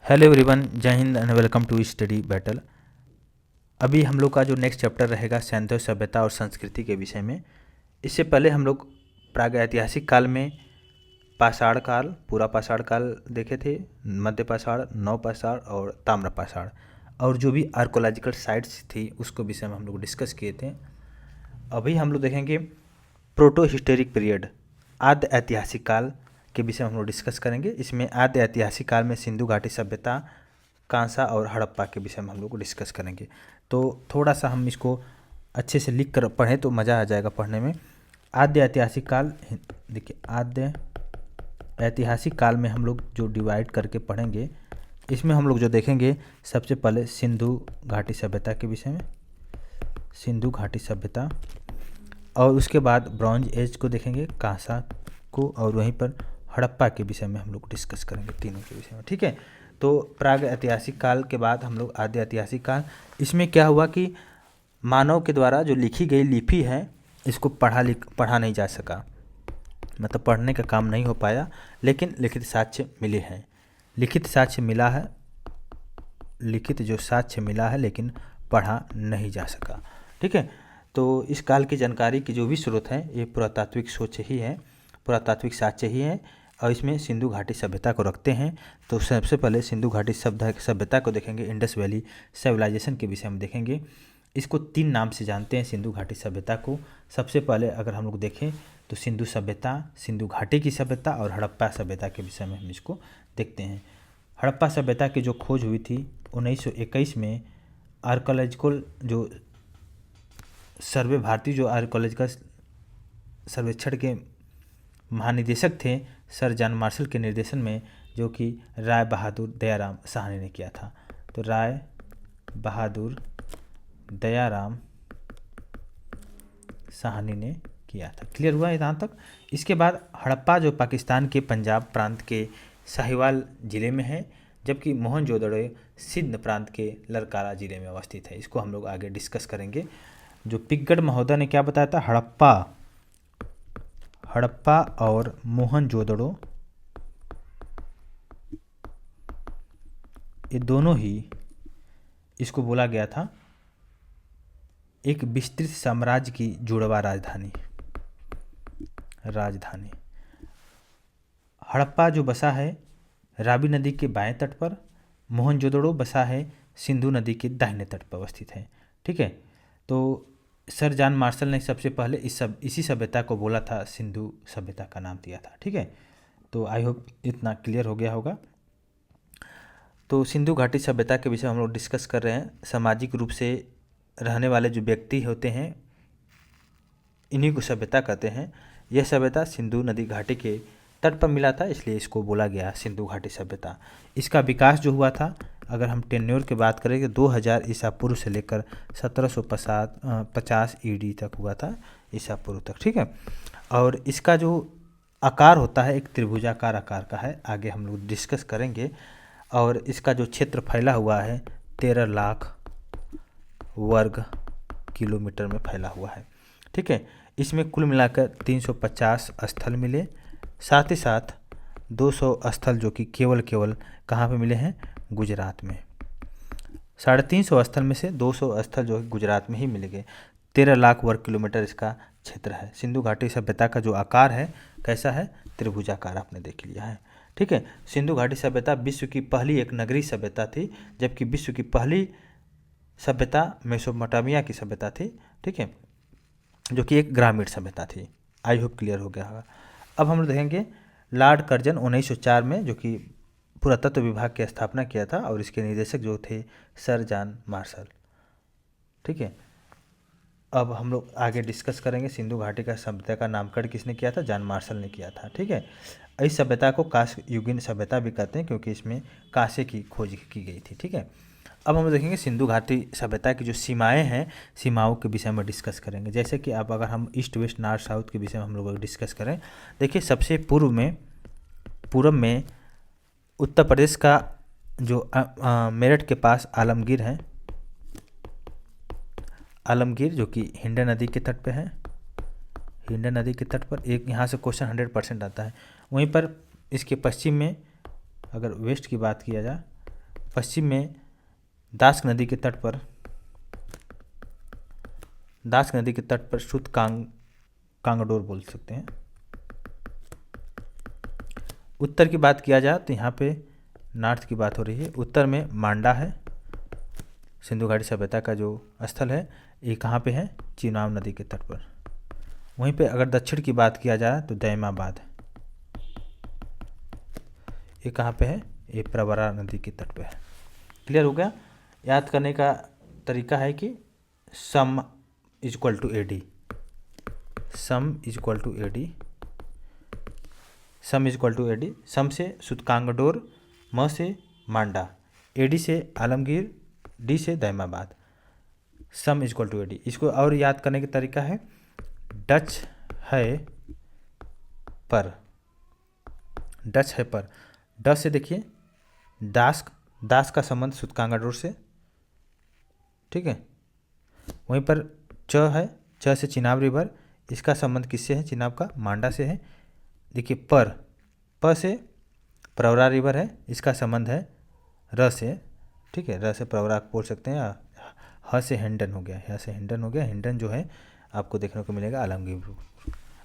Hello everyone, जय हिंद and welcome to study battle. अभी हम लोग का जो नेक्स्ट चैप्टर रहेगा सैन्य सभ्यता और संस्कृति के विषय में। इससे पहले हम लोग प्रागैतिहासिक काल में पाषाण काल, पूरा पाषाण काल देखे थे, मध्य पाषाण, नव पाषाण और ताम्र पाषाण, और जो भी आर्कोलॉजिकल साइट्स थी उसको विषय में हम लोग डिस्कस किए थे। अभी हम लोग देखेंगे प्रोटो हिस्टोरिक पीरियड, आद्य ऐतिहासिक काल के विषय में हम लोग डिस्कस करेंगे। इसमें आद्य ऐतिहासिक काल में सिंधु घाटी सभ्यता, कांसा और हड़प्पा के विषय में हम लोग डिस्कस करेंगे। तो थोड़ा सा हम इसको अच्छे से लिख कर पढ़ें तो मज़ा आ जाएगा पढ़ने में। आद्य ऐतिहासिक काल, देखिए आद्य ऐतिहासिक काल में हम लोग जो डिवाइड करके पढ़ेंगे, इसमें हम लोग जो देखेंगे सबसे पहले सिंधु घाटी सभ्यता के विषय में, सिंधु घाटी सभ्यता, और उसके बाद ब्रॉन्ज एज को देखेंगे, कांसा को, और वहीं पर हड़प्पा के विषय में हम लोग डिस्कस करेंगे, तीनों के विषय में। ठीक है, तो प्राग ऐतिहासिक काल के बाद हम लोग आद्य ऐतिहासिक काल। इसमें क्या हुआ कि मानव के द्वारा जो लिखी गई लिपि है इसको पढ़ा नहीं जा सका, मतलब पढ़ने का काम नहीं हो पाया, लेकिन लिखित साक्ष्य मिले हैं, लिखित साक्ष्य मिला है, लिखित जो साक्ष्य मिला है लेकिन पढ़ा नहीं जा सका। ठीक है, तो इस काल की जानकारी की जो भी स्रोत है ये पुरातात्विक सोच ही है, पुरातात्विक साक्ष्य ही है, और इसमें सिंधु घाटी सभ्यता को रखते हैं। तो सबसे पहले सिंधु घाटी सभ्यता को देखेंगे, इंडस वैली सिविलाइजेशन के विषय में देखेंगे। इसको तीन नाम से जानते हैं सिंधु घाटी सभ्यता को। सबसे पहले अगर हम लोग देखें तो सिंधु सभ्यता, सिंधु घाटी की सभ्यता और हड़प्पा सभ्यता के विषय में हम इसको देखते हैं। हड़प्पा सभ्यता की जो खोज हुई थी 1921 में, आर्कोलॉजिकल जो सर्वे, भारतीय जो आर्कोलॉजिकल सर्वेक्षण के महानिदेशक थे सर जॉन मार्शल के निर्देशन में, जो कि राय बहादुर दयाराम साहनी ने किया था। तो राय बहादुर दयाराम साहनी ने किया था। क्लियर हुआ यहाँ तक। इसके बाद हड़प्पा जो पाकिस्तान के पंजाब प्रांत के साहिवाल जिले में है, जबकि मोहनजोदड़ो सिंध प्रांत के लरकारा जिले में अवस्थित है। इसको हम लोग आगे डिस्कस करेंगे। जो पिग्गड़ महोदय ने क्या बताया था, हड़प्पा और मोहनजोदड़ो ये दोनों ही, इसको बोला गया था एक विस्तृत साम्राज्य की जुड़वा राजधानी। हड़प्पा जो बसा है रावी नदी के बाएं तट पर, मोहनजोदड़ो बसा है सिंधु नदी के दाहिने तट पर अवस्थित है। ठीक है, तो सर जॉन मार्शल ने सबसे पहले इसी सभ्यता को बोला था, सिंधु सभ्यता का नाम दिया था। ठीक है, तो आई होप इतना क्लियर हो गया होगा। तो सिंधु घाटी सभ्यता के विषय हम लोग डिस्कस कर रहे हैं। सामाजिक रूप से रहने वाले जो व्यक्ति होते हैं इन्हीं को सभ्यता कहते हैं। यह सभ्यता सिंधु नदी घाटी के तट पर मिला था, इसलिए इसको बोला गया सिंधु घाटी सभ्यता। इसका विकास जो हुआ था, अगर हम टेन्योर की बात करें तो 2000 ईसा पूर्व से लेकर 1750 ईडी तक हुआ था, ईसा पूर्व तक। ठीक है, और इसका जो आकार होता है एक त्रिभुजाकार आकार का है, आगे हम लोग डिस्कस करेंगे। और इसका जो क्षेत्र फैला हुआ है 13 लाख वर्ग किलोमीटर में फैला हुआ है। ठीक है, इसमें कुल मिलाकर 350 स्थल मिले, साथ ही साथ 200 स्थल जो कि केवल कहाँ पे मिले हैं, गुजरात में। 350 स्थल में से 200 स्थल जो है गुजरात में ही मिले गए। 13 लाख वर्ग किलोमीटर इसका क्षेत्र है। सिंधु घाटी सभ्यता का जो आकार है कैसा है, त्रिभुजाकार, आपने देख लिया है। ठीक है, सिंधु घाटी सभ्यता विश्व की पहली एक नगरीय सभ्यता थी, जबकि विश्व की पहली सभ्यता मेसोपोटामिया की सभ्यता थी। ठीक है, जो कि एक ग्रामीण सभ्यता थी। आई होप क्लियर हो गया होगा। अब हम लोग देखेंगे लॉर्ड कर्जन 1904 में, जो कि पुरातत्व विभाग की स्थापना किया था, और इसके निदेशक जो थे सर जॉन मार्शल। ठीक है, अब हम लोग आगे डिस्कस करेंगे सिंधु घाटी का सभ्यता का नामकरण किसने किया था, जॉन मार्शल ने किया था। ठीक है, इस सभ्यता को कांस्य युगीन सभ्यता भी कहते हैं, क्योंकि इसमें कांसे की खोज की गई थी। ठीक है, अब हम देखेंगे सिंधु घाटी सभ्यता की जो सीमाएं हैं, सीमाओं के विषय में डिस्कस करेंगे। जैसे कि अब अगर हम ईस्ट वेस्ट नॉर्थ साउथ के विषय में हम लोग डिस्कस करें, देखिए सबसे पूर्व में उत्तर प्रदेश का जो मेरठ के पास आलमगीर है, आलमगीर जो कि हिंडा नदी के तट पे है, हिंडा नदी के तट पर। एक यहाँ से क्वेश्चन 100% आता है। वहीं पर इसके पश्चिम में अगर वेस्ट की बात किया जाए पश्चिम में दास नदी के तट पर शुद्ध कांगडोर बोल सकते हैं। उत्तर की बात किया जाए तो यहाँ पे नॉर्थ की बात हो रही है। उत्तर में मांडा है, सिंधु घाटी सभ्यता का जो स्थल है, ये कहाँ पे है? चेनाब नदी के तट पर। वहीं पे अगर दक्षिण की बात किया जाए तो दैमाबाद, ये कहाँ पे है? ये प्रवरा नदी के तट पे है। क्लियर हो गया? याद करने का तरीका है कि sum is equal to AD, sum is equal to AD, sum is equal to AD. Sum से सुतकांगडोर, म से मांडा, एडी से आलमगीर, डी से Daimabad. Sum is equal to AD. इसको और याद करने का तरीका है डच है पर, डच है पर। ड से देखिए दास का संबंध सुतकांगडोर से, ठीक है। वहीं पर च है, च से चिनाब रिवर, इसका संबंध किससे है? चिनाब का, मांडा से है। देखिए प से प्रवरा रिवर है, इसका संबंध है र से, ठीक है। र से प्रवरा बोल सकते हैं। ह से हिंडन हो गया, ह से हिंडन हो गया। हिंडन जो है आपको देखने को मिलेगा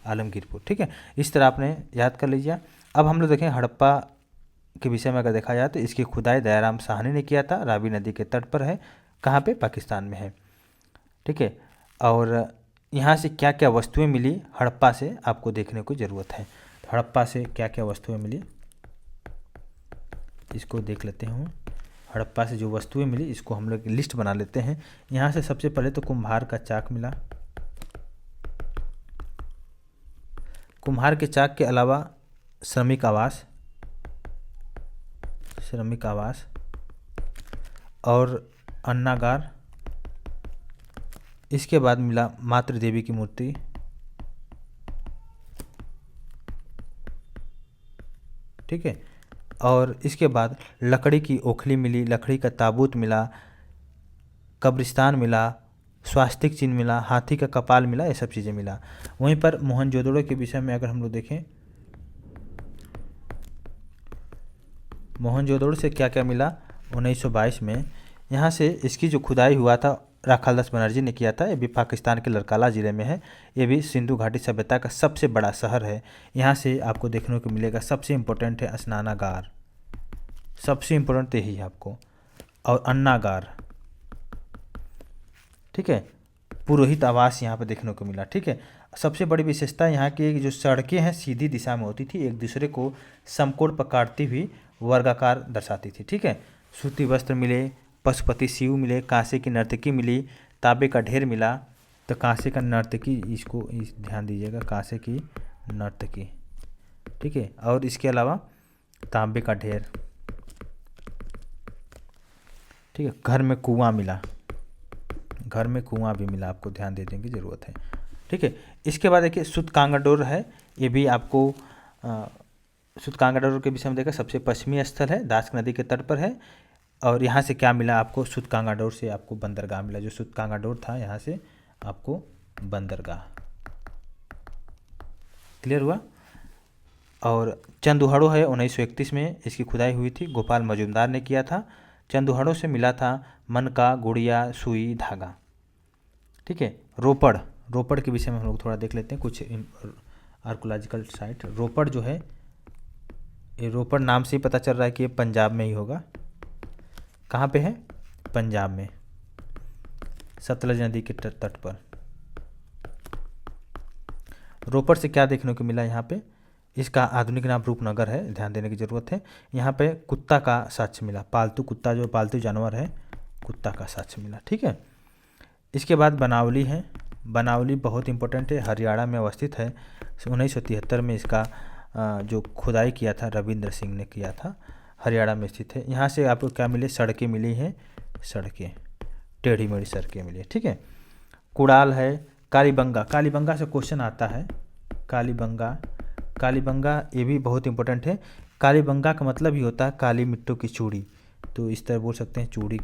आलमगीरपुर, ठीक है। इस तरह आपने याद कर लीजिए। अब हम लोग देखें हड़प्पा के विषय में अगर देखा जाए तो इसकी खुदाई दयाराम साहनी ने किया था, रावी नदी के तट पर है। कहाँ पे? पाकिस्तान में है, ठीक है। और यहाँ से क्या क्या वस्तुएं मिली हड़प्पा से, आपको देखने को ज़रूरत है। तो हड़प्पा से क्या क्या वस्तुएं मिली, इसको देख लेते हैं। हड़प्पा से जो वस्तुएं मिली, इसको हम लोग लिस्ट बना लेते हैं। यहाँ से सबसे पहले तो कुम्हार का चाक मिला। कुम्हार के चाक के अलावा श्रमिक आवास और अन्नागार। इसके बाद मिला मातृ देवी की मूर्ति, ठीक है। और इसके बाद लकड़ी की ओखली मिली, लकड़ी का ताबूत मिला, कब्रिस्तान मिला, स्वास्तिक चिन्ह मिला, हाथी का कपाल मिला, ये सब चीज़ें मिला। वहीं पर मोहनजोदड़ो के विषय में अगर हम लोग देखें, मोहनजोदड़ो से क्या क्या मिला 1922 में, यहाँ से इसकी जो खुदाई हुआ था राखालदास बनर्जी ने किया था। ये भी पाकिस्तान के लरकाला ज़िले में है। ये भी सिंधु घाटी सभ्यता का सबसे बड़ा शहर है। यहाँ से आपको देखने को मिलेगा सबसे इम्पोर्टेंट है स्नानागार, सबसे इम्पोर्टेंट यही है आपको, और अन्नागार, ठीक है। पुरोहित आवास यहाँ पर देखने को मिला, ठीक है। सबसे बड़ी विशेषता यहाँ की जो सड़कें हैं सीधी दिशा में होती थी, एक दूसरे को समकोण पर काटती हुई वर्गाकार दर्शाती थी, ठीक है। सूती वस्त्र मिले, पशुपति शिव मिले, कांसे की नर्तकी मिली, तांबे का ढेर मिला। तो कांसे का नर्तकी, इसको ध्यान दीजिएगा, कांसे की नर्तकी, ठीक है। और इसके अलावा तांबे का ढेर, ठीक है। घर में कुआं मिला, घर में कुआं भी मिला, आपको ध्यान देने की ज़रूरत है, ठीक है। इसके बाद देखिए सुतकांगडोर है, ये भी आपको सुतकांगडोर के विषय में देखा, सबसे पश्चिमी स्थल है, दास नदी के तट पर है। और यहाँ से क्या मिला आपको? सुतकांगडोर से आपको बंदरगाह मिला, जो सुतकांगडोर था यहाँ से आपको बंदरगाह। क्लियर हुआ? और चंदुहड़ो है 1931 में इसकी खुदाई हुई थी, गोपाल मजुमदार ने किया था। चंदुहड़ो से मिला था मनका, गुड़िया, सुई, धागा, ठीक है। रोपड़ के विषय में हम लोग थोड़ा देख लेते हैं कुछ आर्कोलॉजिकल साइट। रोपड़ जो है, ये रोपड़ नाम से ही पता चल रहा है कि ये पंजाब में ही होगा। कहाँ पे है? पंजाब में, सतलज नदी के तट पर। रोपड़ से क्या देखने को मिला यहाँ पे? इसका आधुनिक नाम रूपनगर है, ध्यान देने की ज़रूरत है। यहाँ पे कुत्ता का साक्ष्य मिला, पालतू कुत्ता, जो पालतू जानवर है, कुत्ता का साक्ष्य मिला, ठीक है। इसके बाद बनावली है, बनावली बहुत इंपॉर्टेंट है, हरियाणा में अवस्थित है। 1973 में इसका जो खुदाई किया था रविंद्र सिंह ने किया था, हरियाणा में स्थित है। यहाँ से आपको क्या मिले? सड़कें मिली हैं, सड़कें, टेढ़ी मेढ़ी सड़कें मिली है, ठीक है। कुड़ाल है, कालीबंगा से क्वेश्चन आता है, कालीबंगा ये भी बहुत इंपॉर्टेंट है। कालीबंगा का मतलब ही होता है काली मिट्टों की चूड़ी, तो इस तरह बोल सकते हैं चूड़ी,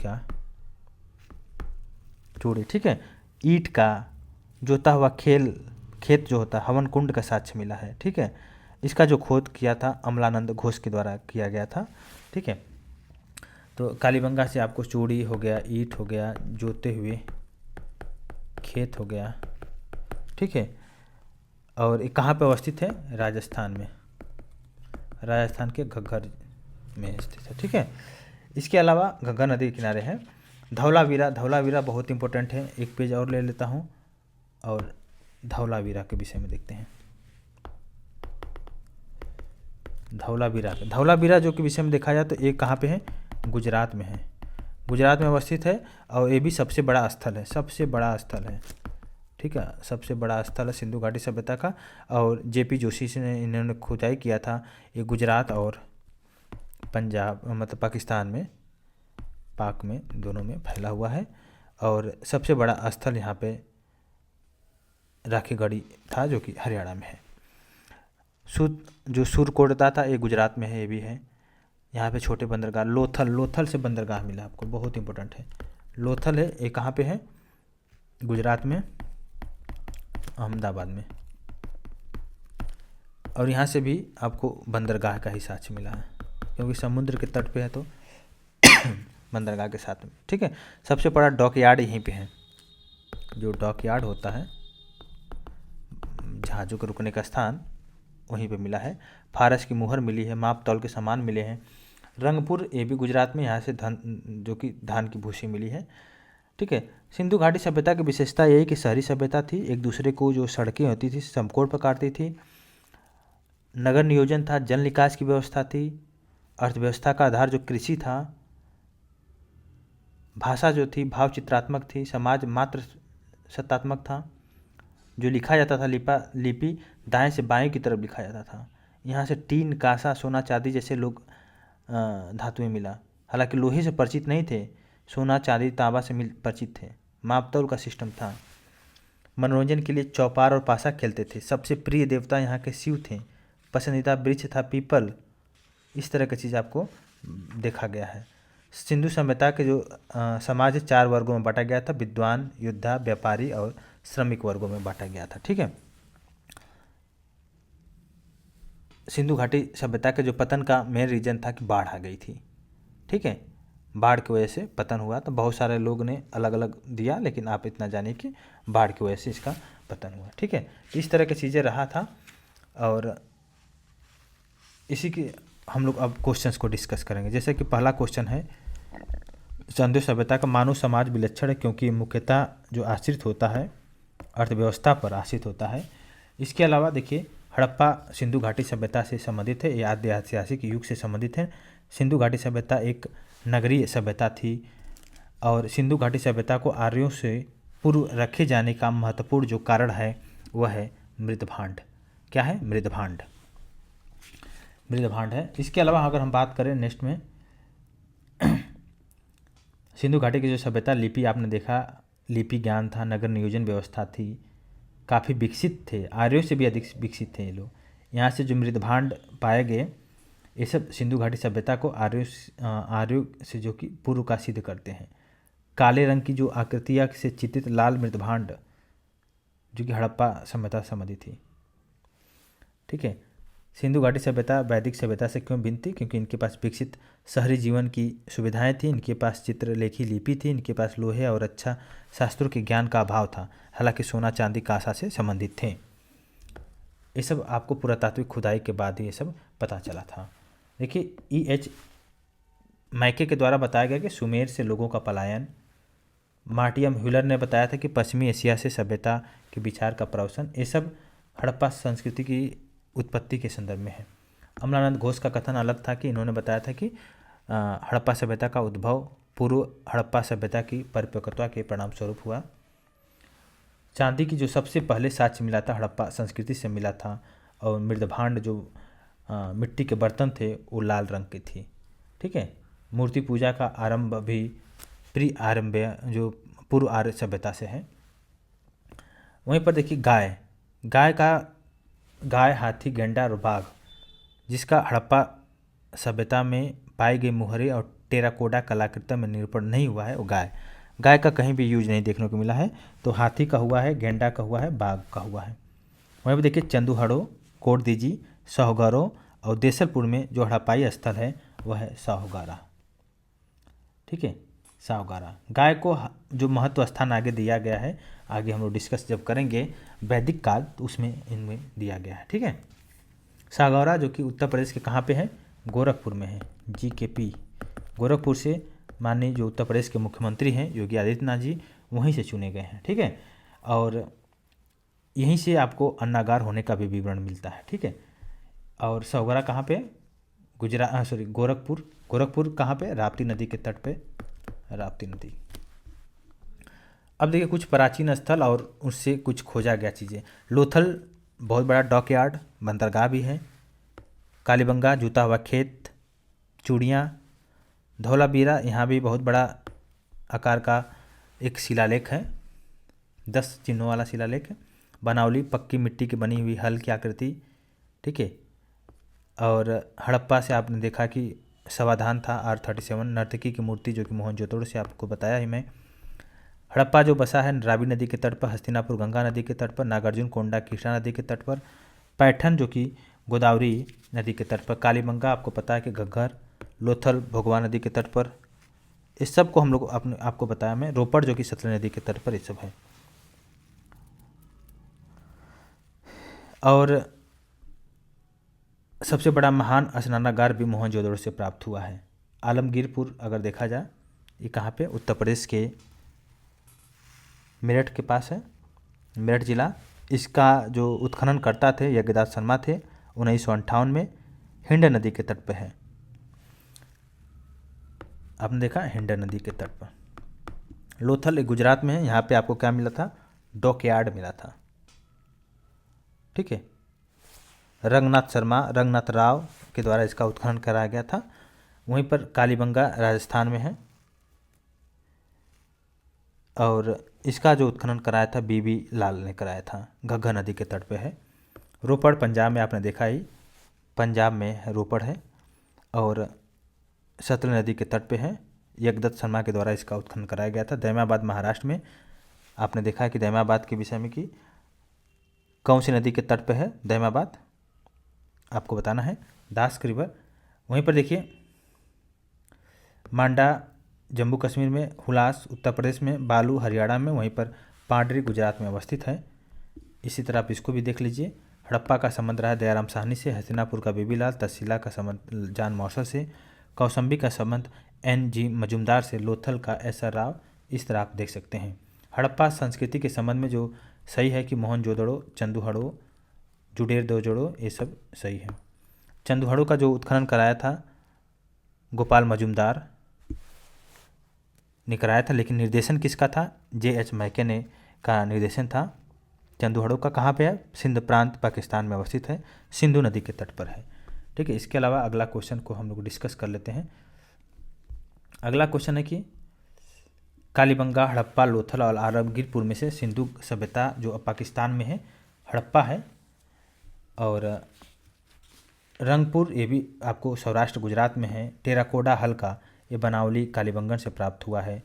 ठीक है। ईंट का जोता हुआ खेत जो होता है, हवन कुंड का साक्ष्य मिला है, ठीक है। इसका जो खोद किया था अमलानंद घोष के द्वारा किया गया था, ठीक है। तो कालीबंगा से आपको चूड़ी हो गया, ईंट हो गया, जोते हुए खेत हो गया, ठीक है। और ये कहाँ पे अवस्थित है? राजस्थान में, राजस्थान के घग्गर में स्थित है, ठीक है। इसके अलावा घग्गर नदी के किनारे है धौलावीरा। धौलावीरा बहुत इंपॉर्टेंट है, एक पेज और ले लेता हूँ और धौलावीरा के विषय में देखते हैं। धौलावीरा जो कि विषय में देखा जाए तो ये कहाँ पे है? गुजरात में है, गुजरात में अवस्थित है। और ये भी सबसे बड़ा स्थल है, सबसे बड़ा स्थल है, ठीक है, सबसे बड़ा स्थल है सिंधु घाटी सभ्यता का। और जेपी जोशी से इन्होंने खुदाई किया था। ये गुजरात और पंजाब मतलब पाकिस्तान में, पाक में, दोनों में फैला हुआ है। और सबसे बड़ा स्थल यहाँ पे राखीगढ़ी था जो कि हरियाणा में है। जो सुरकोटदा था ये गुजरात में है, ये भी है। यहाँ पे छोटे बंदरगाह, लोथल से बंदरगाह मिला आपको, बहुत इंपॉर्टेंट है। लोथल है, ये कहाँ पे है? गुजरात में, अहमदाबाद में। और यहाँ से भी आपको बंदरगाह का ही साक्ष्य मिला है, क्योंकि समुद्र के तट पे है तो बंदरगाह के साथ में, ठीक है। सबसे बड़ा डॉकयार्ड यहीं पे है, जो डॉकयार्ड होता है, जहाज़ों के रुकने का स्थान, वहीं पे मिला है। फारस की मुहर मिली है, माप तौल के सामान मिले हैं। रंगपुर, ये भी गुजरात में, यहाँ से जो कि धान की भूसी मिली है, ठीक है। सिंधु घाटी सभ्यता की विशेषता यही कि शहरी सभ्यता थी, एक दूसरे को जो सड़कें होती थी समकोण पर काटती थी, नगर नियोजन था, जल निकास की व्यवस्था थी, अर्थव्यवस्था का आधार जो कृषि था, भाषा जो थी भाव चित्रात्मक थी, समाज मात्र सत्तात्मक था, जो लिखा जाता था लिपि दाएं से बाएं की तरफ लिखा जाता था। यहाँ से टीन, कांसा, सोना, चांदी जैसे लोग धातुएं मिला। हालांकि लोहे से परिचित नहीं थे, सोना, चांदी, तांबा से परिचित थे। मापतौल का सिस्टम था। मनोरंजन के लिए चौपार और पासा खेलते थे। सबसे प्रिय देवता यहाँ के शिव थे। पसंदीदा वृक्ष था पीपल। इस तरह की चीज़ आपको देखा गया है। सिंधु सभ्यता के जो समाज 4 वर्गों में बांटा गया था, विद्वान, योद्धा, व्यापारी और श्रमिक वर्गों में बांटा गया था, ठीक है। सिंधु घाटी सभ्यता के जो पतन का मेन रीजन था कि बाढ़ आ गई थी, ठीक है। बाढ़ की वजह से पतन हुआ, तो बहुत सारे लोग ने अलग अलग दिया, लेकिन आप इतना जानिए कि बाढ़ की वजह से इसका पतन हुआ, ठीक है। इस तरह की चीज़ें रहा था। और इसी की हम लोग अब क्वेश्चंस को डिस्कस करेंगे। जैसे कि पहला क्वेश्चन है, सिंधु सभ्यता का मानव समाज विलक्षण है क्योंकि मुख्यतः जो आश्रित होता है अर्थव्यवस्था पर आश्रित होता है। इसके अलावा देखिए, हड़प्पा सिंधु घाटी सभ्यता से संबंधित है, ये आद्य ऐतिहासिक युग से संबंधित है। सिंधु घाटी सभ्यता एक नगरीय सभ्यता थी और सिंधु घाटी सभ्यता को आर्यों से पूर्व रखे जाने का महत्वपूर्ण जो कारण है वह है मृदभांड। क्या है? मृदभांड है। इसके अलावा अगर हम बात करें नेक्स्ट में, सिंधु घाटी की जो सभ्यता, लिपि आपने देखा, लिपि ज्ञान था, नगर नियोजन व्यवस्था थी, काफ़ी विकसित थे, आर्यों से भी अधिक विकसित थे ये लोग। यहाँ से जो मृदभांड पाए गए, ये सब सिंधु घाटी सभ्यता को आर्यों से जो कि पूर्व का सिद्ध करते हैं। काले रंग की जो आकृतियाँ से चित्रित लाल मृदभांड जो कि हड़प्पा सभ्यता संबंधी थी, ठीक है। सिंधु घाटी सभ्यता वैदिक सभ्यता से क्यों भिन्न थी? क्योंकि इनके पास विकसित शहरी जीवन की सुविधाएं थी, इनके पास चित्रलेखी लिपि थी, इनके पास लोहे और अच्छा शास्त्रों के ज्ञान का अभाव था। हालांकि सोना, चांदी, कांसा से संबंधित थे। ये सब आपको पुरातात्विक खुदाई के बाद ही ये सब पता चला था। देखिए, E.H. मैके के द्वारा बताया गया कि सुमेर से लोगों का पलायन। मार्टियम ह्यूलर ने बताया था कि पश्चिमी एशिया से सभ्यता के विचार का प्रवसन। ये सब हड़प्पा संस्कृति की उत्पत्ति के संदर्भ में है। अमलानंद घोष का कथन अलग था कि इन्होंने बताया था कि हड़प्पा सभ्यता का उद्भव पूर्व हड़प्पा सभ्यता की परिपक्वता के परिणाम स्वरूप हुआ। चांदी की जो सबसे पहले साक्ष्य मिला था हड़प्पा संस्कृति से मिला था। और मृदभांड जो मिट्टी के बर्तन थे वो लाल रंग की थी, ठीक है। मूर्ति पूजा का आरंभ भी प्री आरंभ्य जो पूर्व आर्य सभ्यता से है। वहीं पर देखिए, गाय, हाथी, गेंडा और बाघ, जिसका हड़प्पा सभ्यता में पाई गई मुहरे और टेराकोटा कलाकृति में निरूपण नहीं हुआ है वो गाय का कहीं भी यूज नहीं देखने को मिला है। तो हाथी का हुआ है, गेंडा का हुआ है, बाघ का हुआ है। वहीं पर देखिए, चंदूहड़ो, कोटदीजी, साहूगारो और देसलपुर में जो हड़प्पाई स्थल है वह है साहूगारा। ठीक है। सावगारा गाय को जो महत्व स्थान आगे दिया गया है, आगे हम लोग डिस्कस जब करेंगे वैदिक काल तो उसमें इनमें दिया गया है, ठीक है। सागौरा जो कि उत्तर प्रदेश के कहाँ पे है, गोरखपुर में है। GKP गोरखपुर से माननीय जो उत्तर प्रदेश के मुख्यमंत्री हैं योगी आदित्यनाथ जी वहीं से चुने गए हैं, ठीक है। और यहीं से आपको अन्नागार होने का भी विवरण मिलता है, ठीक है। और सागौरा कहाँ पे, गोरखपुर कहाँ पे, राप्ती नदी के तट पे, राप्ती नदी। अब देखिए कुछ प्राचीन स्थल और उससे कुछ खोजा गया चीज़ें। लोथल बहुत बड़ा डॉकयार्ड बंदरगाह भी है। कालीबंगा जूता हुआ खेत, चूड़ियाँ, धौलावीरा यहाँ भी बहुत बड़ा आकार का एक शिलालेख है, 10 चिन्हों वाला शिलालेख है। बनावली पक्की मिट्टी की बनी हुई हल की आकृति, ठीक है। और हड़प्पा से आपने देखा कि समाधान था R37 नर्तकी की मूर्ति जो कि मोहनजोदड़ो से आपको बताया ही मैं। हड़प्पा जो बसा है रावी नदी के तट पर, हस्तिनापुर गंगा नदी के तट पर, नागार्जुन कोंडा कृष्णा नदी के तट पर, पैठन जो कि गोदावरी नदी के तट पर, कालीबंगा आपको पता है कि घग्गर, लोथल भोगवा नदी के तट पर, इस सब को हम लोग आपको बताया मैं। रोपड़ जो कि सतलज नदी के तट पर, ये सब है। और सबसे बड़ा महान स्नानागार भी मोहनजोदड़ो से प्राप्त हुआ है। आलमगीरपुर अगर देखा जाए ये कहाँ पे, उत्तर प्रदेश के मेरठ के पास है, मेरठ जिला। इसका जो उत्खनन करता थे यज्ञदास शर्मा थे, 1958 में हिंड नदी के तट पे है। आपने देखा हिंड नदी के तट पर। लोथल एक गुजरात में है, यहाँ पे आपको क्या मिला था, डॉकयार्ड मिला था, ठीक है। रंगनाथ राव के द्वारा इसका उत्खनन कराया गया था। वहीं पर कालीबंगा राजस्थान में है और इसका जो उत्खनन कराया था BB लाल ने कराया था, घग्गर नदी के तट पे है। रोपड़ पंजाब में आपने देखा ही, पंजाब में रोपड़ है और सतलज नदी के तट पे है। यज्ञदत्त शर्मा के द्वारा इसका उत्खनन कराया गया था। दैमाबाद महाराष्ट्र में आपने देखा है कि दैमाबाद के विषय में कि कौन सी नदी के तट पे है दैमाबाद, आपको बताना है, दास्क रिवर। वहीं पर देखिए मांडा जम्मू कश्मीर में, हुलास उत्तर प्रदेश में, बालू हरियाणा में, वहीं पर पांडरी गुजरात में अवस्थित है। इसी तरह आप इसको भी देख लीजिए। हड़प्पा का संबंध रहा दयाराम साहनी से, हस्तिनापुर का बीबी लाल, तक्षशिला का संबंध जॉन मॉर्सल से, कौशाम्बी का संबंध NG मजुमदार से, लोथल का SR राव। इस तरह आप देख सकते हैं। हड़प्पा संस्कृति के संबंध में जो सही है कि मोहनजोदड़ो, चंदूहड़ो, जुडेर दोजड़ो, ये सब सही है। चंदूहड़ो का जो उत्खनन कराया था गोपाल मजुमदार ने कराया था, लेकिन निर्देशन किसका था, JH मैके ने का निर्देशन था। चंदूहड़ो का कहाँ पे है, सिंध प्रांत पाकिस्तान में अवस्थित है, सिंधु नदी के तट पर है, ठीक है। इसके अलावा अगला क्वेश्चन को हम लोग डिस्कस कर लेते हैं। अगला क्वेश्चन है कि कालीबंगा, हड़प्पा, लोथल और आलमगीरपुर में से सिंधु सभ्यता जो पाकिस्तान में है हड़प्पा है, और रंगपुर ये भी आपको सौराष्ट्र गुजरात में है। टेराकोटा हल्का ये बनावली कालीबंगन से प्राप्त हुआ है।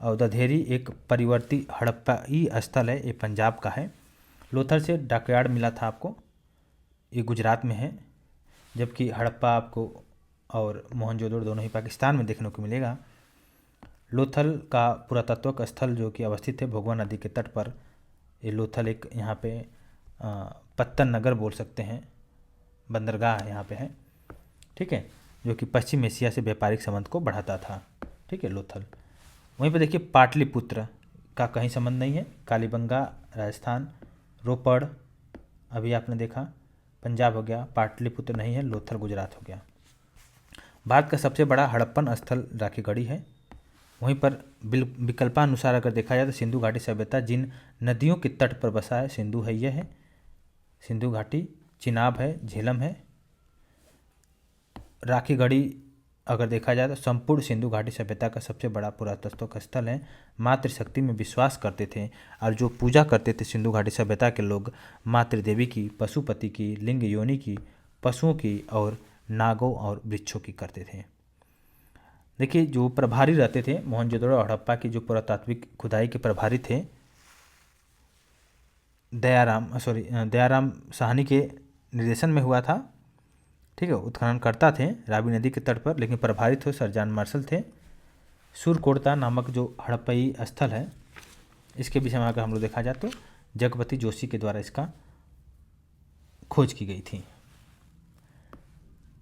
और दधेरी एक परिवर्ती हड़प्पाई स्थल है, ये पंजाब का है। लोथल से डॉकयार्ड मिला था आपको, ये गुजरात में है, जबकि हड़प्पा आपको और मोहनजोदड़ो दोनों ही पाकिस्तान में देखने को मिलेगा। लोथल का पुरातत्वक स्थल जो कि अवस्थित है भोगवा नदी के तट पर, ये लोथल एक यहाँ पे पत्तन नगर बोल सकते हैं, बंदरगाह यहाँ पे है, ठीक है, जो कि पश्चिम एशिया से व्यापारिक संबंध को बढ़ाता था, ठीक है, लोथल। वहीं पे देखिए पाटलिपुत्र का कहीं संबंध नहीं है। कालीबंगा राजस्थान, रोपड़ अभी आपने देखा पंजाब हो गया, पाटलिपुत्र नहीं है, लोथल गुजरात हो गया। भारत का सबसे बड़ा हड़प्पन स्थल राखीगढ़ी है। वहीं पर विकल्पानुसार अगर देखा जाए तो सिंधु घाटी सभ्यता जिन नदियों के तट पर बसा है, सिंधु है, यह है सिंधु घाटी, चिनाब है, झेलम है। राखीगढ़ी अगर देखा जाए तो संपूर्ण सिंधु घाटी सभ्यता का सबसे बड़ा पुरातत्व स्थल है। मातृशक्ति में विश्वास करते थे और जो पूजा करते थे सिंधु घाटी सभ्यता के लोग, मातृदेवी की, पशुपति की, लिंग योनि की, पशुओं की और नागों और वृक्षों की करते थे। देखिए जो प्रभारी रहते थे मोहनजोदड़ो और हड़प्पा की जो पुरातात्विक खुदाई के प्रभारी थे दयाराम साहनी के निर्देशन में हुआ था, ठीक है। उत्खनन करता थे रावी नदी के तट पर, लेकिन प्रभारी थे सर जॉन मार्शल थे। सुरकोटता नामक जो हड़प्पई स्थल है, इसके विषय में अगर हम लोग देखा जाए तो जगपति जोशी के द्वारा इसका खोज की गई थी।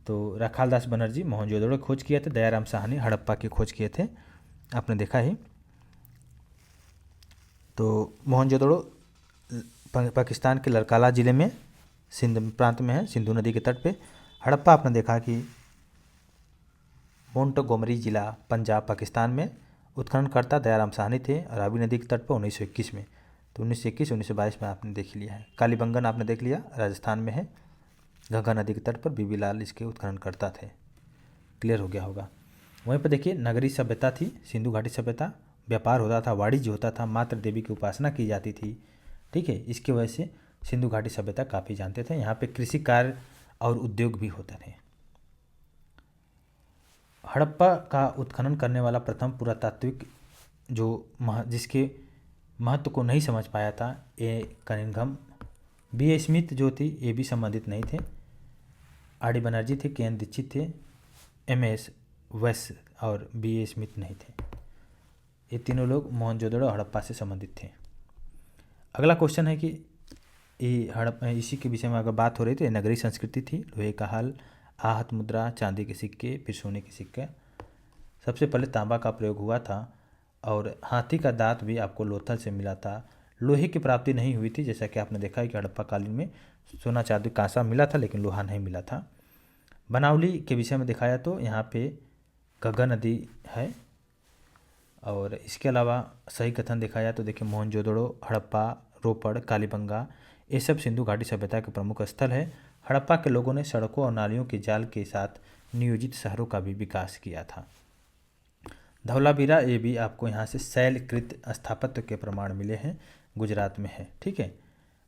तो राखालदास बनर्जी मोहनजोदड़ो खोज किए थे, दयाराम साहनी हड़प्पा की खोज किए थे, आपने देखा ही। तो मोहनजोदड़ो पाकिस्तान के लड़काला ज़िले में सिंध प्रांत में है, सिंधु नदी के तट पे। हड़प्पा आपने देखा कि मोंटगोमरी ज़िला पंजाब पाकिस्तान में उत्खननकर्ता दयाराम साहनी थे, रावी नदी के तट पर 1921 में। तो 1921 1922 में आपने देख लिया है। कालीबंगन आपने देख लिया, राजस्थान में है, गंगा नदी के तट पर बीबी लाल इसके उत्खननकर्ता थे। क्लियर हो गया होगा। वहीं पर देखिए नगरीय सभ्यता थी, सिंधु घाटी सभ्यता, व्यापार होता था, वाणिज्य होता था, मातृ देवी की उपासना की जाती थी, ठीक है। इसकी वजह से सिंधु घाटी सभ्यता काफ़ी जानते थे। यहाँ पे कृषि कार्य और उद्योग भी होते थे। हड़प्पा का उत्खनन करने वाला प्रथम पुरातात्विक जो जिसके महत्व को नहीं समझ पाया था, ए कनिंघम। बी ए स्मिथ जो थी ये भी संबंधित नहीं थे। आर डी बनर्जी थे, के एन दीक्षित थे, एम एस वेस और बी ए स्मिथ नहीं थे। ये तीनों लोग मोहनजोदड़ो हड़प्पा से संबंधित थे। अगला क्वेश्चन है कि ये हड़प्पा, इसी के विषय में अगर बात हो रही तो ये नगरीय संस्कृति थी। लोहे का हल, आहत मुद्रा, चांदी के सिक्के, फिर सोने के सिक्के। सबसे पहले तांबा का प्रयोग हुआ था और हाथी का दांत भी आपको लोथल से मिला था। लोहे की प्राप्ति नहीं हुई थी, जैसा कि आपने देखा है कि हड़प्पा कालीन में सोना चांदी कांसा मिला था लेकिन लोहा नहीं मिला था। बनावली के विषय में दिखाया तो यहाँ पे गंगा नदी है। और इसके अलावा सही कथन देखा जाए तो देखिए मोहनजोदड़ो, हड़प्पा, रोपड़, कालीबंगा ये सब सिंधु घाटी सभ्यता के प्रमुख स्थल है। हड़प्पा के लोगों ने सड़कों और नालियों के जाल के साथ नियोजित शहरों का भी विकास किया था। धौलावीरा ये भी आपको यहाँ से शैलकृत स्थापत्य के प्रमाण मिले हैं, गुजरात में है, ठीक है।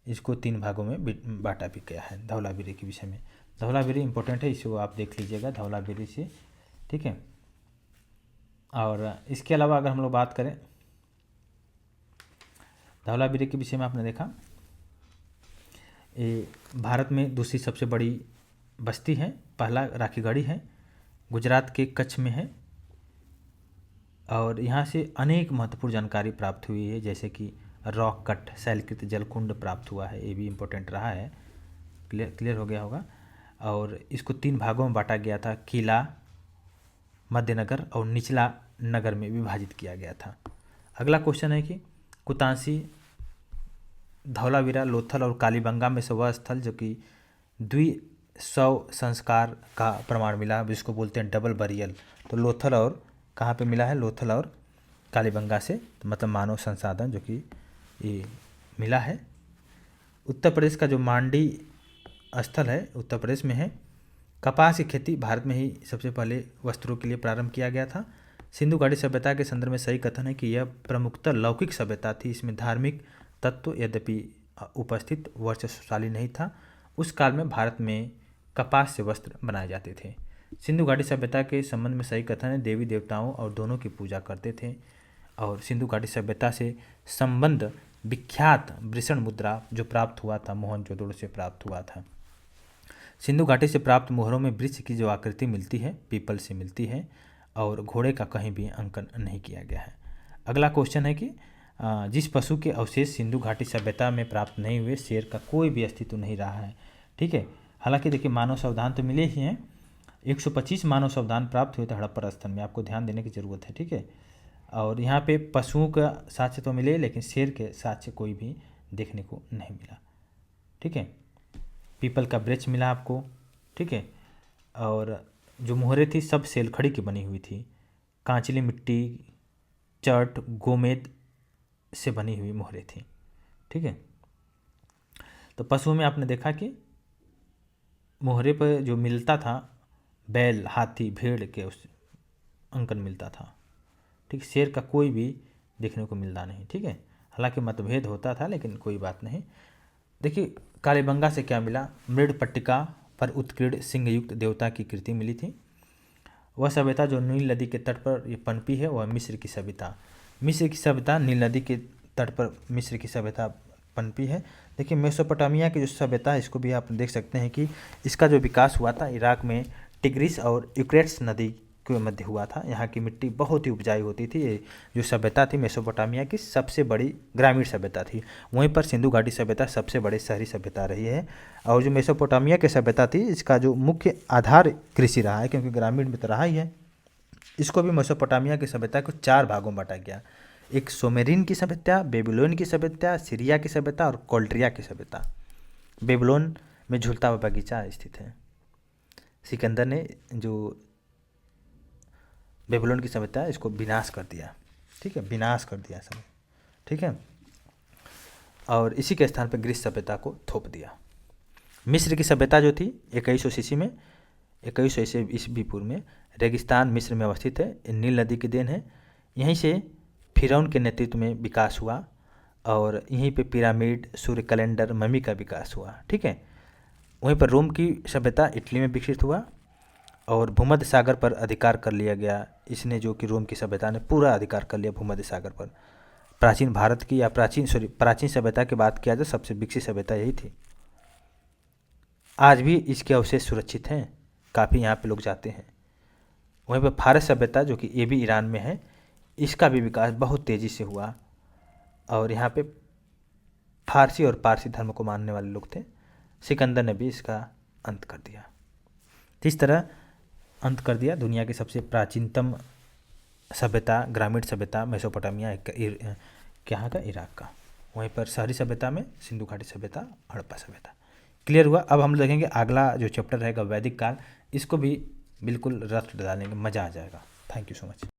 इसको 3 भागों में बांटा भी गया है धौलावीरे के विषय में। धौलावीरे इंपॉर्टेंट है, इसको आप देख लीजिएगा धौलावीरे से, ठीक है। और इसके अलावा अगर हम लोग बात करें धौलावीरे के विषय में, आपने देखा ये भारत में दूसरी सबसे बड़ी बस्ती है, पहला राखीगढ़ी है, गुजरात के कच्छ में है। और यहाँ से अनेक महत्वपूर्ण जानकारी प्राप्त हुई है, जैसे कि रॉक कट शैलकृत जलकुंड प्राप्त हुआ है, ये भी इम्पोर्टेंट रहा है। क्लियर हो गया होगा। और इसको 3 भागों में बांटा गया था, किला, मध्यनगर और निचला नगर में विभाजित किया गया था। अगला क्वेश्चन है कि कुतांसी, धौलावीरा, लोथल और कालीबंगा में से वह स्थल जो कि द्विशव संस्कार का प्रमाण मिला, जिसको बोलते हैं डबल बरियल। तो लोथल और कहाँ पे मिला है, लोथल और कालीबंगा से, तो मतलब मानव संसाधन जो कि ये मिला है। उत्तर प्रदेश का जो मांडी स्थल है उत्तर प्रदेश में है। कपास की खेती भारत में ही सबसे पहले वस्त्रों के लिए प्रारंभ किया गया था। सिंधु घाटी सभ्यता के संदर्भ में सही कथन है कि यह प्रमुखतः लौकिक सभ्यता थी। इसमें धार्मिक तत्व यद्यपि उपस्थित वर्चस्वशाली नहीं था। उस काल में भारत में कपास से वस्त्र बनाए जाते थे। सिंधु घाटी सभ्यता के संबंध में सही कथन है देवी देवताओं और दोनों की पूजा करते थे। और सिंधु घाटी सभ्यता से संबंध विख्यात वृषण मुद्रा जो प्राप्त हुआ था मोहनजोदड़ो से प्राप्त हुआ था। सिंधु घाटी से प्राप्त मोहरों में वृक्ष की जो आकृति मिलती है पीपल से मिलती है और घोड़े का कहीं भी अंकन नहीं किया गया है। अगला क्वेश्चन है कि जिस पशु के अवशेष सिंधु घाटी सभ्यता में प्राप्त नहीं हुए, शेर का कोई भी अस्तित्व नहीं रहा है, ठीक है। हालांकि देखिए मानव संविधान तो मिले ही हैं, 125 मानव संविधान प्राप्त हुए थे हड़प्पा स्थल में, आपको ध्यान देने की ज़रूरत है, ठीक है। और यहाँ पे पशुओं का साक्ष्य तो मिले लेकिन शेर के साक्ष्य कोई भी देखने को नहीं मिला, ठीक है। पीपल का वृक्ष मिला आपको, ठीक है। और जो मोहरें थी सब सेलखड़ी की बनी हुई थी, कांचली मिट्टी, चट, गोमेद से बनी हुई मोहरें थी, ठीक है। तो पशुओं में आपने देखा कि मोहरे पर जो मिलता था बैल, हाथी, भेड़ के उस अंकन मिलता था, ठीक। शेर का कोई भी देखने को मिलता नहीं, ठीक है। हालांकि मतभेद होता था लेकिन कोई बात नहीं। देखिए कालीबंगा से क्या मिला, मृड पट्टिका पर उत्कीर्ण सिंहयुक्त देवता की कृति मिली थी। वह सभ्यता जो नील नदी के तट पर ये पनपी है वह मिस्र की सभ्यता। मिस्र की सभ्यता नील नदी के तट पर मिस्र की सभ्यता पनपी है। देखिए मेसोपोटामिया की जो सभ्यता है इसको भी आप देख सकते हैं कि इसका जो विकास हुआ था इराक में टिग्रिस और यूफ्रेट्स नदी के मध्य हुआ था। यहाँ की मिट्टी बहुत ही उपजाऊ होती थी। ये जो सभ्यता थी मेसोपोटामिया की सबसे बड़ी ग्रामीण सभ्यता थी। वहीं पर सिंधु घाटी सभ्यता सबसे बड़ी शहरी सभ्यता रही है। और जो मेसोपोटामिया की सभ्यता थी इसका जो मुख्य आधार कृषि रहा है, क्योंकि ग्रामीण में तो रहा ही है। इसको भी मेसोपोटामिया की सभ्यता को 4 भागों में बांटा गया। एक सुमेरियन की सभ्यता, बेबीलोन की सभ्यता, सीरिया की सभ्यता और कॉल्ड्रिया की सभ्यता। बेबीलोन में झूलता हुआ बगीचा स्थित है। सिकंदर ने जो बेबीलोन की सभ्यता इसको विनाश कर दिया, ठीक है, विनाश कर दिया सब, ठीक है। और इसी के स्थान पर ग्रीस सभ्यता को थोप दिया। मिस्र की सभ्यता जो थी 2100 ईस्वी में, 2100 ईस्वी पूर्व में रेगिस्तान मिस्र में अवस्थित है। ये नील नदी की देन है। यहीं से फिरौन के नेतृत्व में विकास हुआ और यहीं पे पिरामिड, सूर्य कैलेंडर, मम्मी का विकास हुआ, ठीक है। वहीं पर रोम की सभ्यता इटली में विकसित हुआ और भूमध्य सागर पर अधिकार कर लिया गया इसने, जो कि रोम की सभ्यता ने पूरा अधिकार कर लिया भूमध्य सागर पर। प्राचीन भारत की या प्राचीन सभ्यता की बात किया जाए सबसे विकसित सभ्यता यही थी। आज भी इसके अवशेष सुरक्षित हैं, काफ़ी यहाँ पे लोग जाते हैं। वहीं पर फारस सभ्यता जो कि ये भी ईरान में है, इसका भी विकास बहुत तेज़ी से हुआ और यहाँ पे फारसी और पारसी धर्म को मानने वाले लोग थे। सिकंदर ने भी इसका अंत कर दिया। इस तरह अंत कर दिया दुनिया की सबसे प्राचीनतम सभ्यता, ग्रामीण सभ्यता मेसोपोटामिया, यहाँ का इराक का। वहीं पर शहरी सभ्यता में सिंधु घाटी सभ्यता, हड़प्पा सभ्यता। क्लियर हुआ। अब हम देखेंगे अगला जो चैप्टर रहेगा वैदिक काल, इसको भी बिल्कुल रट डालेंगे, मज़ा आ जाएगा। Thank you so much.